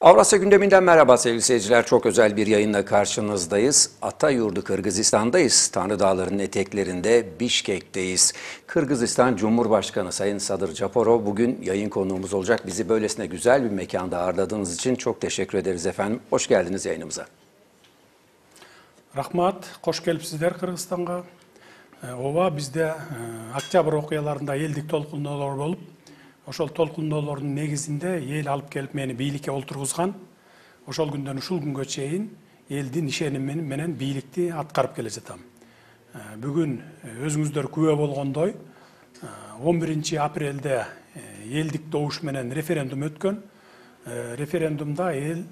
Avrasya gündeminden merhaba sevgili seyirciler. Çok özel bir yayınla karşınızdayız. Ata yurdu Kırgızistan'dayız. Tanrı Dağları'nın eteklerinde Bişkek'teyiz. Kırgızistan Cumhurbaşkanı Sayın Sadır Japarov bugün yayın konuğumuz olacak. Bizi böylesine güzel bir mekanda ağırladığınız için çok teşekkür ederiz efendim. Hoş geldiniz yayınımıza. Rahmat, hoş gelipsizler Kırgızistan'a. Ova bizde Октябрь окуяларында элдик толкундоолор болуп, ошол толкундоолордун негизинде эл алып келип мени бийликке олтургузган. Ошол күндөн ушул күнгө чейин элдин ишеними менен бийликти аткарып келе жатам. Бүгүн өзүңүздөр күбө болгондой 11 апрелде элдик добуш менен референдум өткөн. Референдумда эл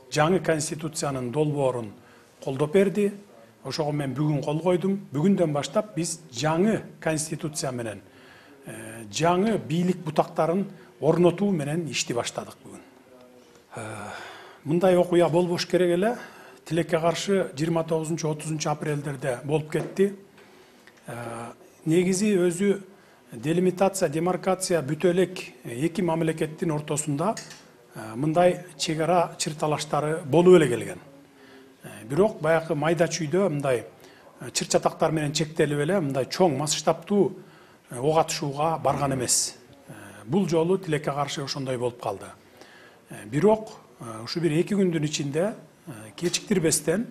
жаңы конституциянын долбоорун колдоп берди. Ошого мен бүгүн кол койдум. Бүгүндөн баштап биз жаңы конституция менен жаңы бийлик бутактарын орнотуу менен ишти баштадык бүгүн. Мындай окуя болбош керек эле. Тилекке каршы 29-30 апрелдерде болуп кетти. Негизи өзү делимитация, демаркация бүтө элек эки мамлекеттин ортосунда мындай чек ара чырталаштары болуп эле келген. Бирок баягы майда чүйдө мындай чыр чатактар менен чектелип эле мындай чоң масштабтуу ок атышууга барган эмес. Бул жолу тилекке каршы ошондой болуп калды. Бирок ушу бир 2 күндүн ичинде кечиктирбестен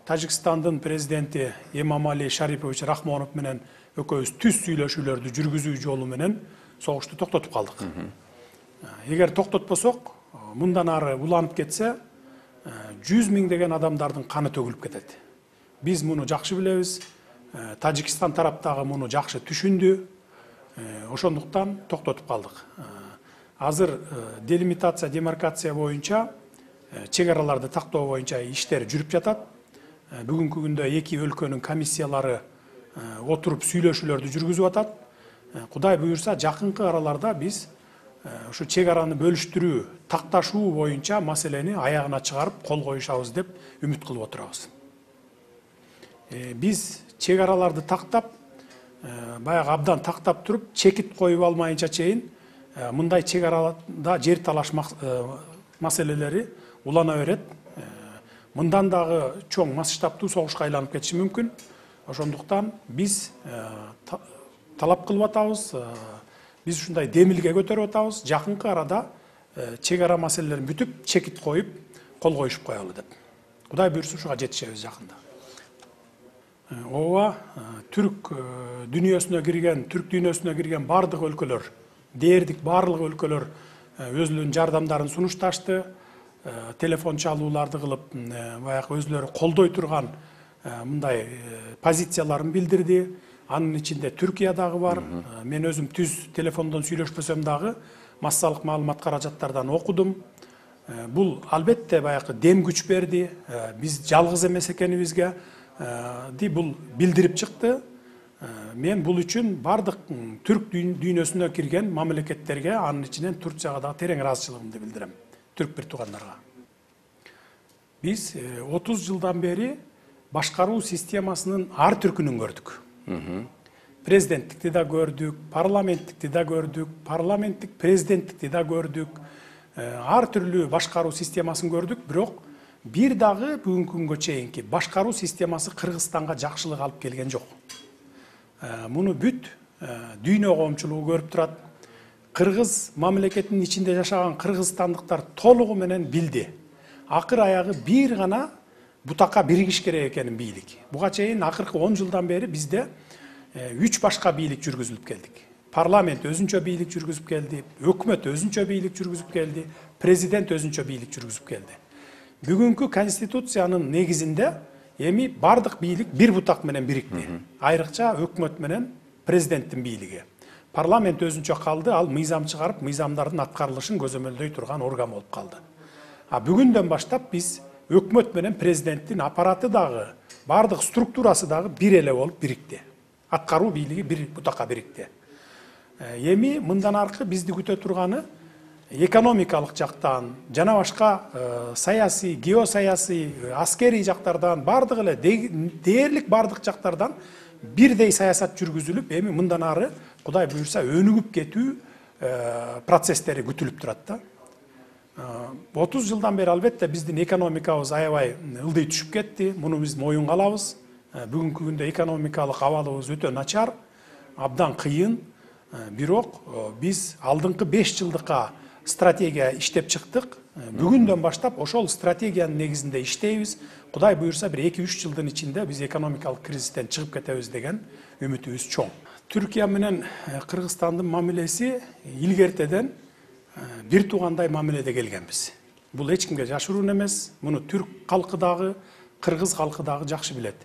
Тажикстандын президенти Эмомали Шарипович Рахмонов менен экөөбүз түз сүйлөшүүлөрдү жүргүзүү жолу менен согушту токтотуп калдык. Эгер токтотпосок, мындан ары уланып кетсе 100 миңдеген адамдардын каны төгүлүп кетет. Биз муну жакшы билебиз. Тажикстан тараптагы муну жакшы түшүндү. Ошондуктан токтотуп калдык. Азыр делимитация, демаркация боюнча чек араларды тактоо боюнча иштер жүрүп жатат. Бүгүнкү күндө эки өлкөнүн комиссиялары отуруп сүйлөшүүлөрдү жүргүзүп атат. Кудай буюрса, жакынкы араларда биз ушу чек араны бөлүштүрүү, такташуу боюнча маселени аягына чыгарып кол коюшабыз деп үмүт кылып отурабыз. Биз чек араларды тактап, баягы абдан тактап туруп, чекит коюп алмайынча чейин мындай чек арада жер талаш маселелери улана берет. Мындан дагы чоң масштабтуу согушка айланып кетиши мүмкүн. Ошондуктан биз талап кылып атабыз. Биз ушундай демилге көтөрүп атабыз. Жакынкы арада чек ара маселелерин бүтүп, чекит коюп, кол коюшуп коелу деп. Кудай буйрса ушуга жетишебиз жакында. Ооба, түрк дүйнөсүнө кирген бардык өлкөлөр, дээрлик барлык өлкөлөр өзүлөрүнүн жардамдарын сунушташты. Телефон чалууларды кылып, баягы өзүлөрү колдой турган мындай позицияларын билдирди. Анын ичинде Түркия дагы бар. Мен өзүм түз телефондон сүйлөшпөсөм дагы массалык маалымат каражаттардан окудум. Бул албетте баягы дем күч берди. Биз жалгыз эмес экенибизге бул билдирип чыкты. Мен бул үчүн бардык түрк дүйнөсүнө кирген мамлекеттерге, анын ичинен Турцияга да терең ыраазычылыгымды билдирем. Түрк бир туугандарга. Биз 30 жылдан бери башкаруу системасынын ар түркүнүн көрдүк. Президенттикти да көрдүк, парламенттикти да көрдүк, парламенттик президенттикти да көрдүк. Ар түрлүү башкаруу системасын көрдүк, бирок бир дагы бүгүнкү күнгө чейинки башкаруу системасы Кыргызстанга жакшылык алып келген жок. Муну бүт дүйнө коомчулугу көрүп турат. Кыргыз мамлекетинин ичинде жашаган кыргызстандыктар толугу менен билди. Акыр аягы бир гана бутакка биригиш керек экенин бийлик. Буга чейин акыркы 10 жылдан бери бизде 3 башка бийлик жүргүзүлүп келдик. Парламент өзүнчө бийлик жүргүзүп келди, өкмөт өзүнчө бийлик жүргүзүп келди, президент өзүнчө бийлик жүргүзүп келди. Бүгүнкү конституциянын негизинде эми бардык бийлик бир бутак менен бирикти. Айрыкча өкмөт менен президенттин бийлиги. Парламент өзүнчө калды, ал мыйзам чыгарып, мыйзамдардын аткарылышын көзөмөлдөй турган орган болуп калды. Бүгүндөн баштап биз өкмөт менен президенттин аппараты дагы, бардык структурасы дагы бир эле болуп бирикти. Аткаруу бийлиги бир бутакка бирикти. Эми мындан аркы бизди күтө турганы экономикалык жактан, жана башка саясий, геосаясий, аскерий жактардан, бардык эле дээрлик бардык жактардан бирдей саясат жүргүзүлүп, эми мындан ары Кудай буйрса өнүгүп кетүү процесстери күтүлүп турат да. 30 жылдан бeri албетте биздин экономикабыз аябай ылдый түшүп кетти. Муну биз моюнга алабыз. Бүгүнкү күндө экономикалык абалыбыз өтө начар, абдан кыйын. Бирок биз алдыңкы 5 жылдыкка стратегия иштеп чыктык. Бүгүндөн баштап ошол стратегиянын негизинде иштейбиз. Кудай буюрса бир 2-3 жылдын ичинде биз экономикалык кризистен чыгып кетебиз деген үмүтүбүз чоң. Түркия менен Кыргызстандын мамилеси илгертеден бир туугандай мамиледе келгенбиз. Бул эч кимге жашыруун эмес. Муну түрк калкы дагы, кыргыз калкы дагы жакшы билет.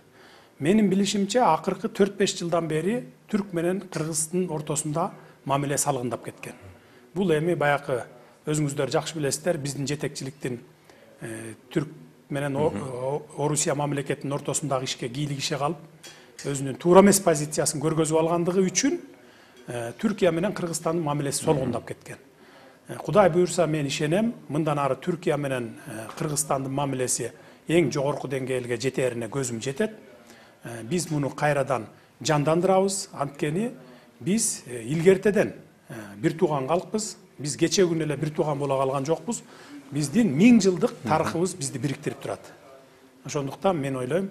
Менин билишимче, акыркы 4-5 жылдан бери түрк менен кыргыздын ортосунда мамиле салгындап кеткен. Бул эми баякы өзүңүздөр жакшы билесиздер, биздин жетекчиликтин түрк менен Орусия мамлекетинин ортосундагы ишке кийлигише калып, өзүнүн туура эмес позициясын көргөзүп алгандыгы үчүн Түркия менен Кыргызстандын мамилеси солгундап кеткен. Кудай буюрса мен ишенем, мындан ары Түркия менен Кыргызстандын мамилеси эң жогорку деңгээлге жетерине көзүм жетет. Биз муну кайрадан жандандырабыз, анткени биз илгертеден бир тууган калкпыз. Биз кече күнү эле бир тууган боло калган жокпуз. Биздин 1000 жылдык тарыхыбыз бизди бириктирип турат. Ошондуктан мен ойлойм,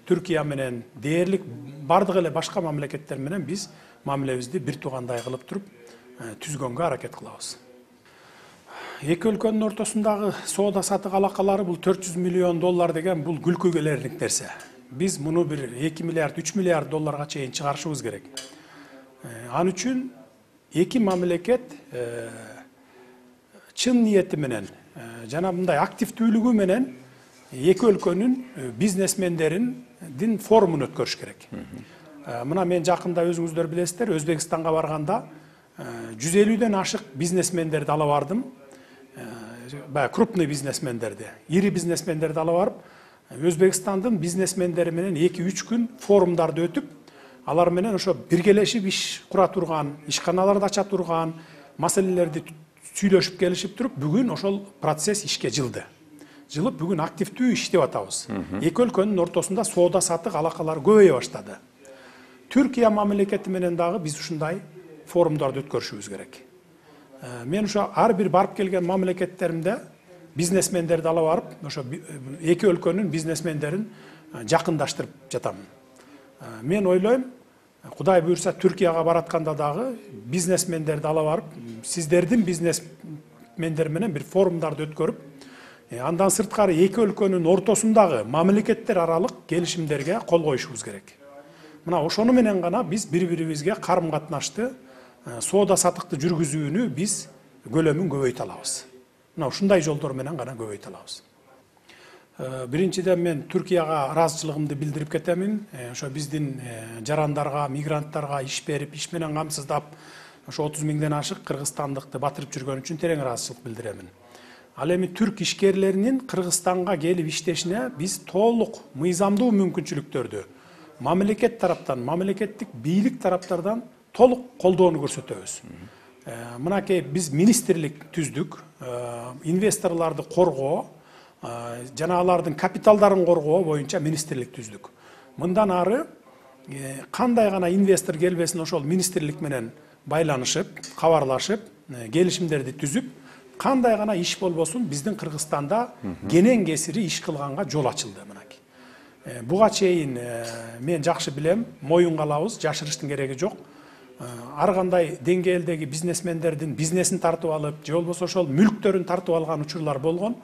Түркия менен дээрлик бардык эле башка мамлекеттер менен биз мамилебизди бир туугандай кылып туруп түзгөнгө аракет кылабыз. Эки өлкөнүн ортосундагы соода сатык алакалары бул 400 миллион доллар деген бул күлкү келерлик нерсе. Биз муну бир 2 миллиард, 3 миллиард долларга чейин чыгарышыбыз керек. Ал үчүн эки мамлекет чын ниети менен жана мындай активдүүлүгү менен эки өлкөнүн бизнесмендеринин форумун өткөрүш керек. Мына мен жакында өзүңүздөр билесиздер, Өзбекстанга барганда 150ден ашык бизнесмендерди ала бардым. Крупный бизнесмендерди, ири бизнесмендерди ала барып, Өзбекстандын бизнесмендери менен 2-3 күн форумдарды өтүп, алар менен ошо биргелешип иш кура турган, ишканаларды ача турган маселелерди сүйлөшүп келишип туруп, бүгүн ошол процесс ишке жылды. Жылып бүгүн активдүү иштеп атабыз. Эки өлкөнүн ортосунда соода сатык алакалары көбөйө баштады. Түркия мамлекети менен дагы биз ушундай форумдарды өткөрүшүбүз керек. Мен ошо ар бир барып келген мамлекеттеримде бизнесмендерди ала барып, ошо эки өлкөнүн бизнесмендерин жакындаштырып жатам. Мен ойлойм, Кудай буюрса Түркияга баратканда дагы бизнесмендерди ала барып, сиздердин бизнесмендер менен бир форумдарды өткөрүп, андан сырткары эки өлкөнүн ортосундагы мамлекеттер аралык келишимдерге кол коюшубуз керек. Мына ошону менен гана биз бири-бирибизге карым-катнашты, соода сатыкты жүргүзүүнү биз көлөмүн көбөйтө алабыз. Мына ушундай жолдор менен гана көбөйтө алабыз. Биринчиден мен Түркияга ыраазычылыгымды билдирип кетемин. Ошо биздин жарандарга, мигранттарга иш берип, иш менен камсыздап, ошо 30 миңден ашык кыргызстандыкты батырып жүргөн үчүн терең ыраазычылык билдиремин. Ал эми түрк ишкерлеринин Кыргызстанга келип иштешине биз толук мыйзамдуу мүмкүнчүлүктөрдү мамлекет тараптан, мамлекеттик бийлик тараптардан толук колдоону көрсөтөбүз. Мынакей биз министрлик түздүк, инвесторлорду коргоо жана алардын капиталдарын коргоо боюнча министрлик түздүк. Мындан ары кандай гана инвестор келбесин ошол министрлик менен байланышып, кабарлашып, келишимдерди түзүп, кандай гана иш болбосун биздин Кыргызстанда кенен кесири иш кылганга жол ачылды. Буга чейин мен жакшы билем, моюнга алабыз, жашырыштын кереги жок. Ар кандай деңгээлдеги бизнесмендердин бизнесин тартып алып, же болбосо ошол мүлктөрүн тартып алган учурлар болгон.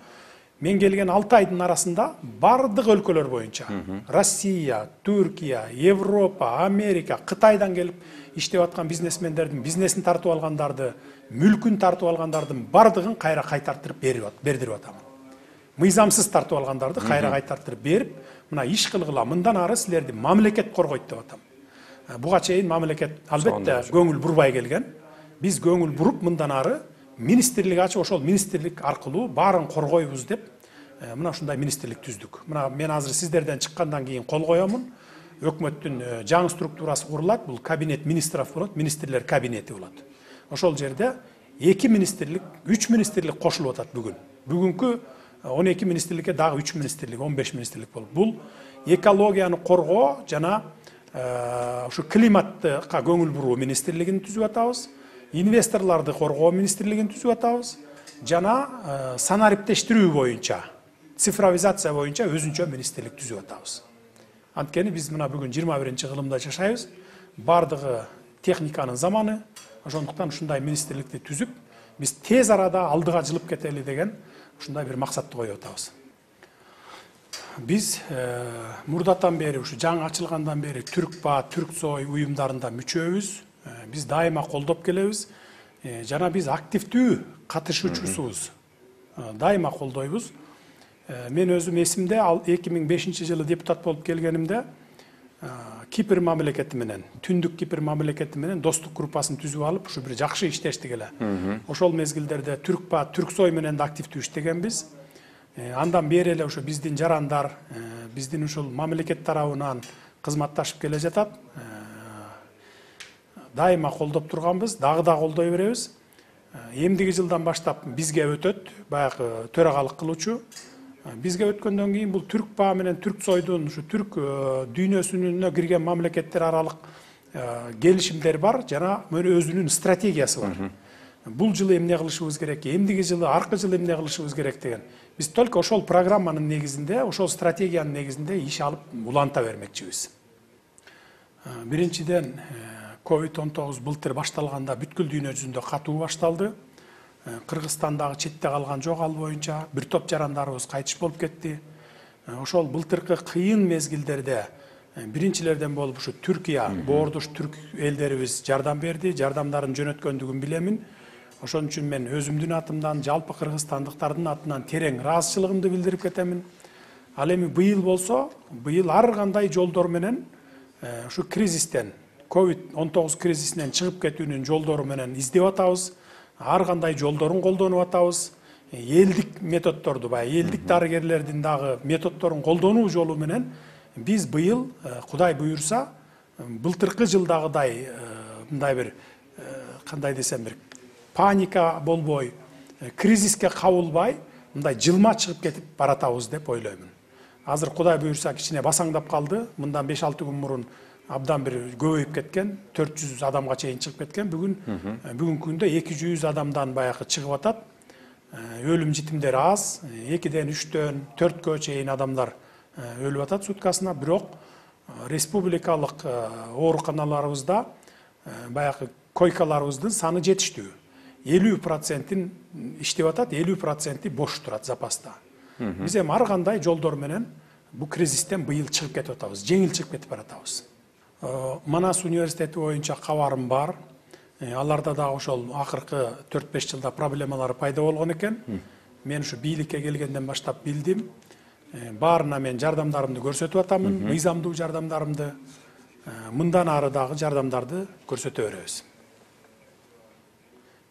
Мен келген 6 айдын арасында бардык өлкөлөр боюнча, Россия, Түркия, Европа, Америка, Кытайдан келип иштеп аткан бизнесмендердин бизнесин тартып алгандарды, мүлкүн тартып алгандардын бардыгын кайра кайтартырып бердирип атам. Мыйзамсыз тартып алгандарды кайра кайтартырып берип, мына иш кылгыла, мындан ары силерди мамлекет коргойт деп атам. Буга чейин мамлекет албетте көңүл бурбай келген. Биз көңүл буруп мындан ары министрлик ачып, ошол министрлик аркылуу баарын коргойбуз деп, мына ушундай министрлик түздүк. Мына мен азыр сиздерден чыккандан кийин кол коёмун. Өкмөттүн жаңы структурасы курулат, бул кабинет министров болот, министрлер кабинети болот. Ошол жерде 2 министрлик, 3 министрлик кошулуп атат бүгүн. Бүгүнкү 12 министрликке дагы 3 министрлик, 15 министрлик болуп. Бул экологияны коргоо жана ушу климатка көңүл буруу министрлигин түзүп атабыз. Инвесторлорду коргоо министрлигин түзүп атабыз. жана санариптештирүү боюнча, цифровизация боюнча өзүнчө министрлик түзүп атабыз. Анткени биз мына бүгүн 21 кылымда жашайбыз. Бардыгы техниканын заманы. Ошондуктан ушундай министрликти түзүп, биз тез арада алдыга жылып кетели деген ушундай бир максатты коюп атабыз. Биз мурдатан бери, ушу жаңы ачылгандан бери Түркпа, Түрксой уюмдарында мүчөбүз. Биз дайыма колдоп келебиз. Жана биз активдүү катышуучусубуз. Дайыма колдойбуз. Мен өзүм эсимде, ал 2005 жылы депутат болуп келгенимде Кипр мамлекети менен, Түндүк Кипр мамлекети менен достук группасын түзүп алып, ушу бир жакшы иштештик эле. Ошол мезгилдерде Түркпа, Түрксой менен да активдүү иштегенбиз. Андан бери эле ошо биздин жарандар, биздин ушул мамлекет тарабынан кызматташып келе жатат. Дайыма колдоп турганбыз, дагы да колдой беребиз. Эмдиги жылдан баштап бизге өтөт, баягы төрагалык кылуучу. Бизге өткөндөн кийин бул Түркпа менен Түрксойдун ушу түрк дүйнөсүнө кирген мамлекеттер аралык келишимдер бар, жана өзүнүн стратегиясы бар. Бул жылы эмне кылышыбыз керек, эмдиги жылы, аркы жылы эмне кылышыбыз керек деген. Биз только ошол программанын негизинде, ошол стратегиянын негизинде иш алып уланта бермекчибиз. Биринчиден COVID-19 былтыр башталганда бүткүл дүйнө жүзүндө катуу башталды. Кыргызстандагы четте калган жок, ал боюнча бир топ жарандарыбыз кайтыш болуп кетти. Ошол былтыркы кыйын мезгилдерде биринчилерден болуп ушу Түркия, боордуш түрк элдерибиз жардам берди. Жардамдарын жөнөткөндүгүн билемин. Ошон үчүн мен өзүмдүн атымдан, жалпы кыргызстандыктардын атынан терең ыраазычылыгымды билдирип кетемин. Ал эми быйыл болсо, быйыл ар кандай жолдор менен ушу кризистен, COVID-19 кризисинен чыгып кетүүнүн жолдору менен издеп атабыз. Ар кандай жолдорун колдонуп атабыз. Элдик методдорду, элдик дарыгерлердин дагы методдорун колдонуу жолу менен биз быйыл, Кудай буйрса, былтыркы жылдагыдай мындай бир кандай десем бир паника болбой, кризиске кабылбай, мындай жылма чыгып кетип баратабыз деп ойлоймун. Азыр Кудай буйрса кичине басаңдап калды. Мындан 5-6 күн мурун абдан бир көбөйүп кеткен, 400 адамга чейин чыгып кеткен. Бүгүнкү күндө 200 адамдан баягы чыгып атат. Өлүм житимдер аз, 2-ден 3-төн 4кө чейин адамдар өлүп атат суткасына. Бирок республикалык ооруканаларыбызда баягы койкаларыбыздын саны жетиштүү. 50%-ин иштеп атат, 50%-и бош турат запаста. Биз эми ар кандай жолдор менен бул кризистен быйыл чыгып кетип атабыз, жеңил чыгып кетип баратабыз. Манас университети боюнча кабарым бар. Аларда да ошол акыркы 4-5 жылда проблемалары пайда болгон экен. Мен ушу бийликке келгенден баштап билдим. Баарына мен жардамдарымды көрсөтүп атамын, мыйзамдуу жардамдарымды. Мындан ары дагы жардамдарды көрсөтө беребиз.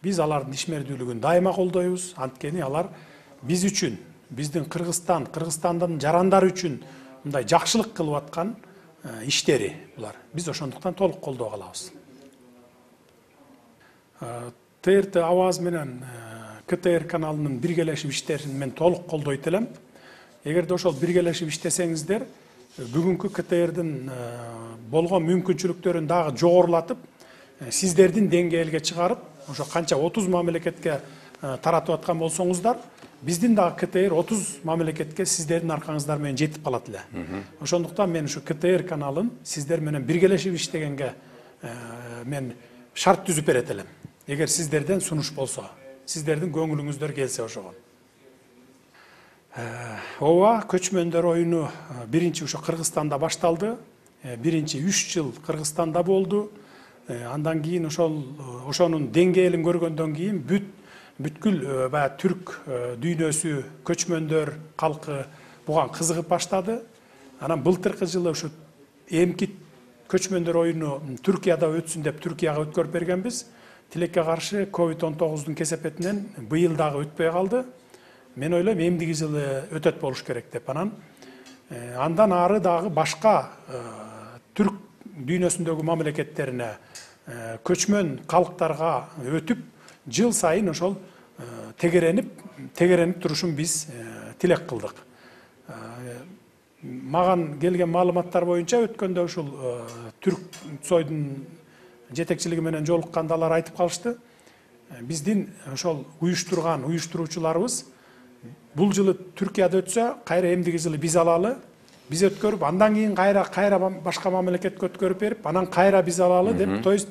Биз алардын ишмердүүлүгүн дайыма колдойбуз. Анткени алар биз үчүн, биздин Кыргызстандын жарандары үчүн мындай жакшылык кылып аткан иштери булар. Биз ошондуктан толук колдоо кылабыз. ТРТ Аваз менен КТР каналынын биргелешип иштерин мен толук колдойт элем. Эгерде ошол биргелешип иштесеңиздер, бүгүнкү КТРдин болгон мүмкүнчүлүктөрүн дагы жогорулатып, сиздердин деңгээлге чыгарып, ошо канча 30 мамлекетке таратып аткан болсоңуздар, биздин дагы КТР 30 мамлекетке сиздердин аркаңыздар менен жетип калат эле. Ошондуктан мен ушу КТР каналын сиздер менен биргелешип иштегенге мен шарт түзүп берет элем. Эгер сиздерден сунуш болсо, сиздердин көңүлүңүздөр келсе ошого. Ооба, көчмөндөр оюну биринчи ушу Кыргызстанда башталды. Биринчи 3 жыл Кыргызстанда болду. Андан кийин ошонун деңгээлин көргөндөн кийин бүткүл түрк дүйнөсү, көчмөндөр калкы буга кызыгып баштады. Анан былтыркы жылы ушу эмки көчмөндөр оюну Түркияда өтсүн деп Түркияга өткөрүп бергенбиз. Тилекке каршы COVID-19-дун кесепетинен быйыл дагы өтпөй калды. Мен ойлойм, эмдиги жылы өтөт болуш керек деп. Андан ары дагы башка түрк дүйнөсүндөгү мамлекеттерине, көчмөн калктарга өтүп, жыл сайын ошол тегеренип турушун биз тилек кылдык. Маган келген маалыматтар боюнча өткөндө ушул Түрксойдун жетекчилиги менен жолукканда алар айтып калышты. биздин ошол уюштуруучуларыбыз бул жылы Түркияда өтсө, кайра эмдиги жылы биз алалы, биз өткөрүп, андан кийин кайра башка мамлекетке өткөрүп берип, анан кайра биз алалы деп, то есть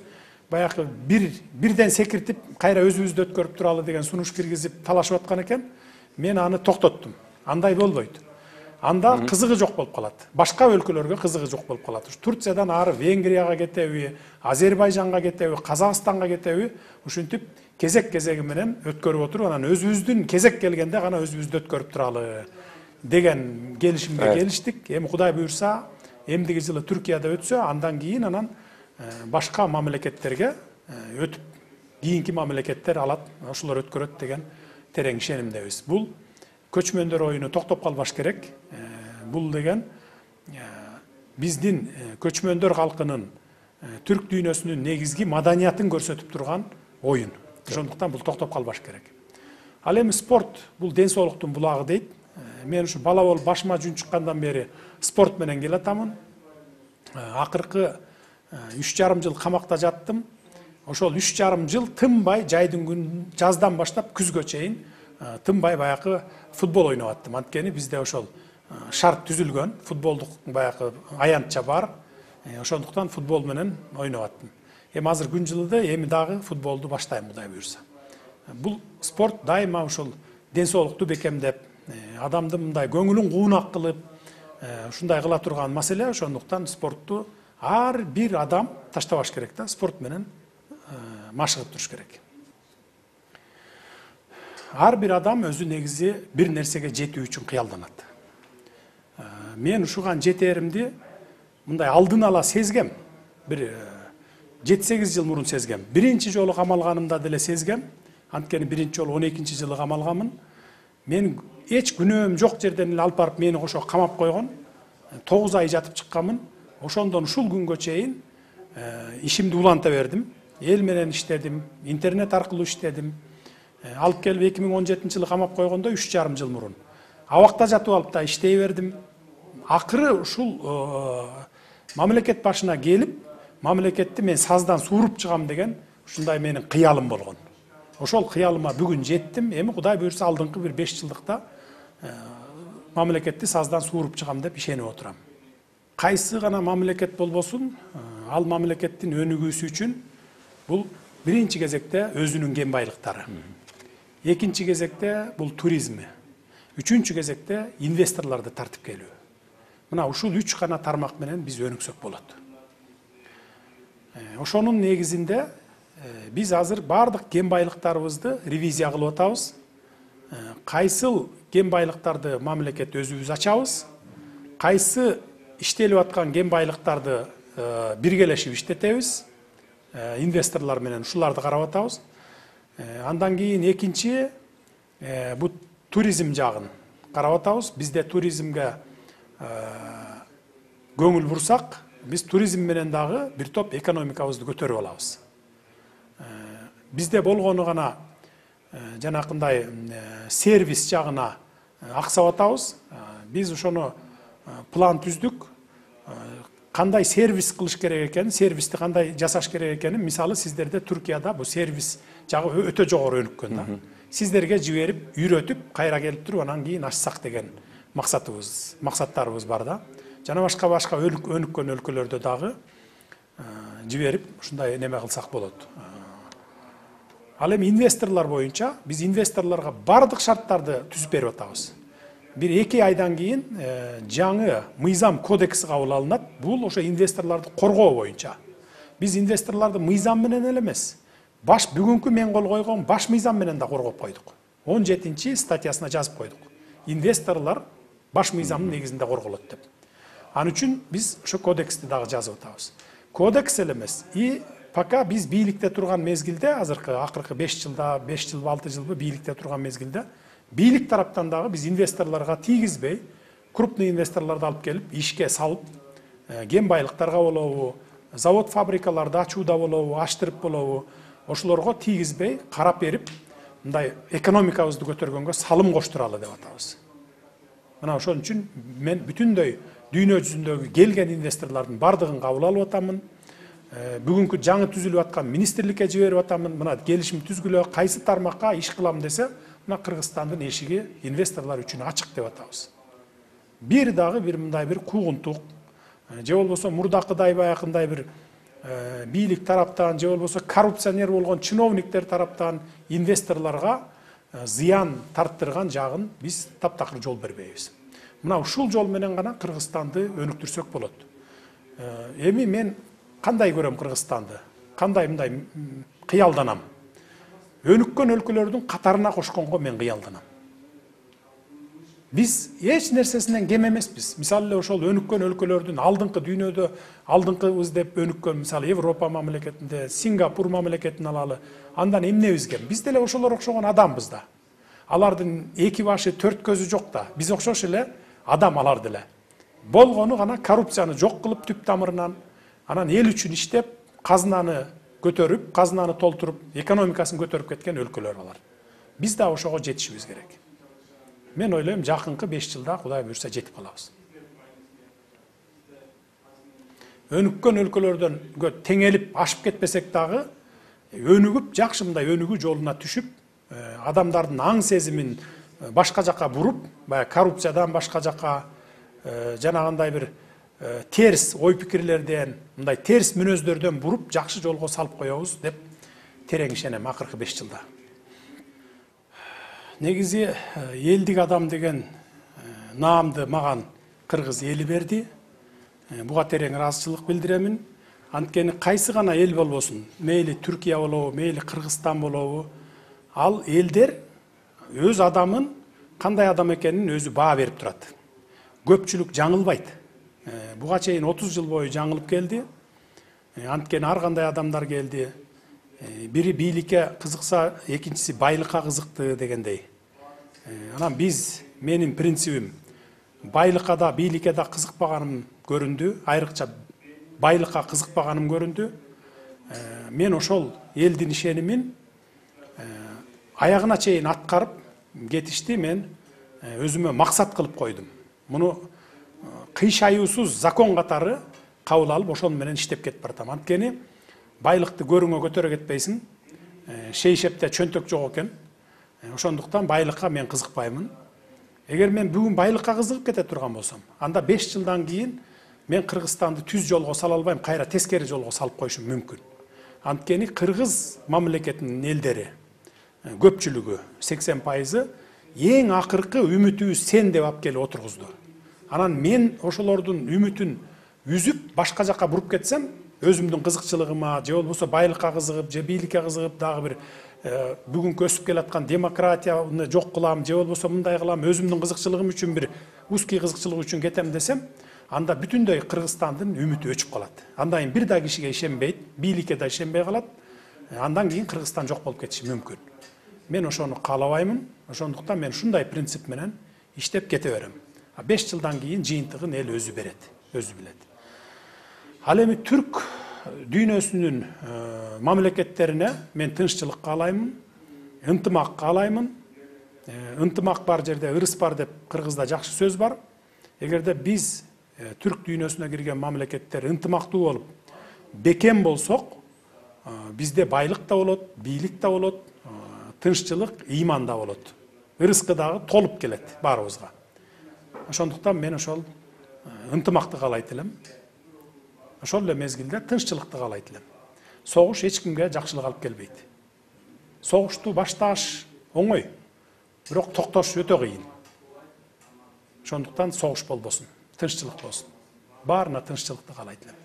баягы бирден секиртип, кайра өзүбүздү өткөрүп туралы деген сунуш киргизип талашып аткан экен. Мен аны токтоттум. Андай болбойт. Анда кызыгы жок болуп калат. Башка өлкөлөргө кызыгы жок болуп калат. Турциядан ары Венгрияга кетеби, Азербайжанга кетеби, Казакстанга кетеби, ушинтип кезек-кезеги менен өткөрүп отуруп, анан өзүбүздүн кезек келгенде гана өзүбүздү өткөрүп туралы деген келишимге келиштик. Эми Кудай буйрса, эмдиги жылы Түркияда өтсө, андан кийин анан башка мамлекеттерге өтүп, кийинки мамлекеттер алат, ошолор өткөрөт деген терең ишенимдебиз. Бул көчмөндөр оюну токтоп калбаш керек. Бул деген биздин көчмөндөр калкынын түрк дүйнөсүнүн негизги маданиятын көрсөтүп турган оюн. Ошондуктан бул токтоп калбаш керек. Ал эми спорт бул ден соолуктун булагы дейт. Мен ушу бала болуп башыма жүн чыккандан бери спорт менен келатамын. Акыркы 3,5 жыл камакта жаттым. Ошол 3,5 жыл тынбай жайдын күн жаздан баштап күзгө чейин тынбай баягы футбол ойноп аттым. Анткени бизде ошол шарт түзүлгөн, футболдук баягы аянтча бар. Ошондуктан футбол менен ойноп аттым. Эми азыр күн жылыды, эми дагы футболду баштайм, Кудай буйрса. Бул спорт дайыма ошол ден соолукту бекемдеп, адамды мындай көңүлүн куунак кылып, ушундай кыла турган маселе. Ошондуктан спортту ар бир адам таштабаш керек да, спорт менен машыгып туруш керек. Ар бир адам өзү негизи бир нерсеге жетүү үчүн кыялданат. Мен ушуган жетээримди мындай алдын ала сезгем. Бир 7-8 жыл мурун сезгем. Биринчи жолу камалганымда деле сезгем. Анткени биринчи жолу 12-чи жылы камалганмын. Мен эч күнөөм жок жерден эле алып барып мени ошо камап койгон. 9 ай жатып чыкканмын. Ошондон ушул күнгө чейин ишимди уланта бердим. Эл менен иштедим, интернет аркылуу иштедим. Алып келип 2017 жылы камап койгондо 3,5 жыл мурун. Абакта жатып алып да иштей бердим. Акыры ушул мамлекет башына келип, мамлекетти мен саздан сууруп чыгам деген ушундай менин кыялым болгон. Ошол кыялыма бүгүн жеттим. Эми Кудай буйрса алдыңкы бир 5 жылдыкта мамлекетти саздан сууруп чыгам деп ишенип отурам. Кайсы гана мамлекет болбосун, ал мамлекеттин өнүгүүсү үчүн бул биринчи кезекте өзүнүн кен байлыктары. Экинчи кезекте бул туризми. Үчүнчү кезекте инвесторлорду тартып келүү. Мына ушул 3 гана тармак менен биз өнүксөк болот. Ошонун негизинде биз азыр бардык кен байлыктарыбызды ревизия кылып атабыз. Кайсыл кен байлыктарды мамлекет өзүбүз ачабыз, кайсы иштелип аткан кен байлыктарды биргелешип иштетебиз, инвесторлор менен ушуларды карап атабыз. Андан кийин экинчи бул туризм жагын карап атабыз. Бизде туризмге көңүл бурсак, биз туризм менен дагы бир топ экономикабызды көтөрүп алабыз. Бизде болгону гана жанакындай сервис жагына аксап атабыз. Биз ошону план түздүк. Кандай сервис кылыш керек экенин, сервисти кандай жасаш керек экенин, мисалы сиздерде Түркияда бул сервис жагы өтө жогору өнүккөн да. Сиздерге жиберип, үйрөтүп, кайра келип туруп анан кийин ачсак деген максаттарыбыз бар да. Жана башка өнүккөн өлкөлөрдө дагы жиберип, ушундай неме кылсак болот. Ал эми инвесторлор боюнча биз инвесторлорго бардык шарттарды түзүп берип атабыз. 1-2 айдан кийин жаңы мыйзам кодекси кабыл алынат. Бул ошо инвесторлорду коргоо боюнча. Биз инвесторлорду мыйзам менен эле эмес, бүгүнкү мен кол койгон баш мыйзам менен да коргоп койдук. 17-чи статьясына жазып койдук. Инвесторлор баш мыйзамдын негизинде корголот деп. Ал үчүн биз ошо кодексти дагы жазып атабыз. Кодекс эле эмес, пока биз бийликте турган мезгилде, акыркы 5 жылда, 5 жыл, 6 жылбы бийликте турган мезгилде, бийлик тараптан дагы биз инвесторлорго тийгизбей, крупный инвесторлорду алып келип, ишке салып, кен байлыктарга болобу, завод фабрикаларды ачууда болобу, аштырып болобу, ошолорго тийгизбей, карап берип, мындай экономикабызды көтөргөнгө салым коштуралы деп атабыз. Мына ошон үчүн мен бүтүндөй дүйнө жүзүндөгү келген инвесторлордун бардыгын кабыл алып атамын. бүгүнкү жаңы түзүлүп аткан министрликке жиберип атамын, мына келишим түзгүлө, кайсы тармакка иш кылам десе, мына Кыргызстандын эшиги инвесторлор үчүн ачык деп атабыз. Бир дагы бир мындай бир куугунтук, же болбосо мурдакыдай баягындай бир бийлик тараптан, же болбосо коррупционер болгон чиновниктер тараптан инвесторлорго зыян тарттырган жагын биз таптакыр жол бербейбиз. Мына ушул жол менен гана Кыргызстанды өнүктүрсөк болот. Эми мен кандай көрөм Кыргызстанды? Кандай мындай кыялданам? Өнүккөн өлкөлөрдүн катарына кошконго мен кыялданам. Биз эч нерсесинен кем эмеспиз. Мисалы эле ошол өнүккөн өлкөлөрдүн алдыңкы дүйнөдө алдыңкыбыз деп өнүккөн, мисалы Европа мамлекетинде, Сингапур мамлекетин алалы. Андан эмнебиз кем? Биз деле ошолор окшогон адамбыз да. Алардын эки башы, төрт көзү жок да. Биз окшош эле адам алар деле. Болгону гана коррупцияны жок кылып түп тамырынан, анан эл үчүн иштеп, казынаны көтөрүп, казынаны толтуруп, экономикасын көтөрүп кеткен өлкөлөр алар. Биз да ошого жетишибиз керек. Мен ойлойм, жакынкы 5 жылда Кудай буйрса жетип калабыз. Өнүккөн өлкөлөрдөн теңелип ашып кетпесек дагы, өнүгүп, жакшы мындай өнүгүү жолуна түшүп, адамдардын аң сезимин башка жака буруп, баягы коррупциядан башка жака, жанагындай бир терс ой пикирлерден, мындай терс мүнөздөрдөн буруп, жакшы жолго салып коебуз деп терең ишенем акыркы 5 жылда. Негизи элдик адам деген наамды маган кыргыз эли берди. Буга терең ыраазычылык билдиремин. Анткени кайсы гана эл болбосун, мейли Түркия болобу, мейли Кыргызстан болобу, ал элдер өз адамын кандай адам экенин өзү баа берип турат. Көпчүлүк жаңылбайт. Буга чейин 30 жыл бою жаңылып келди. Анткени ар кандай адамдар келди. Бири бийликке кызыкса, экинчиси байлыкка кызыкты дегендей. Анан менин принцибим, байлыкка да, бийликке да кызыкпаганым көрүндү, айрыкча байлыкка кызыкпаганым көрүндү. Мен ошол элдин ишенимин аягына чейин аткарып кетишти мен өзүмө максат кылып койдум. Муну кыйшаюусуз закон катары кабыл алып, ошол менен иштеп кетип баратам. Анткени байлыкты көрүңө көтөрө кетпейсиң, шейшепте чөнтөк жок экен. Ошондуктан байлыкка мен кызыкпаймын. Эгер мен бүгүн байлыкка кызыгып кете турган болсом, анда 5 жылдан кийин мен Кыргызстанды түз жолго сала албайм, кайра тескери жолго салып коюшум мүмкүн. Анткени кыргыз мамлекетинин элдери көпчүлүгү 80% эң акыркы үмүтүбүз сен деп алып келип отургузду. Анан мен ошолордун үмүтүн үзүп башка жака буруп кетсем, өзүмдүн кызыкчылыгыма, же болбосо байлыкка кызыгып, же бийликке кызыгып, дагы бир бүгүнкү өсүп келаткан демократияны жок кылам, же болбосо мындай кылам, өзүмдүн кызыкчылыгым үчүн бир узкий кызыкчылык үчүн кетем десем, анда бүтүндөй Кыргызстандын үмүтү өчүп калат. Андан кийин бир да кишиге ишенбейт, бийликке да ишенбей калат. Андан кийин Кыргызстан жок болуп кетиши мүмкүн. Мен ошону каалабаймын. Ошондуктан мен ушундай принцип менен иштеп кете берем. 5 жылдан кийин жыйынтыгын эл өзү берет, өзү билет. Ал эми түрк дүйнөсүнүн мамлекеттерине мен тынччылык каалаймын, ынтымак каалаймын. Ынтымак бар жерде ырыс бар деп кыргызда жакшы сөз бар. Эгерде биз түрк дүйнөсүнө кирген мамлекеттер ынтымактуу болуп, бекем болсок, бизде байлык да болот, бийлик да болот, тынччылык, ыйман да болот. Ырыскы дагы толуп келет баарыбызга. Ошондуктан мен ошол ынтымакты каалайт элем. Ошол эле мезгилде тынччылыкты каалайт элем. Согуш эч кимге жакшылык алып келбейт. Согушту башташ оңой, бирок токтош өтө кыйын. Ошондуктан согуш болбосун, тынччылык болсун. Баарына тынччылыкты каалайт элем.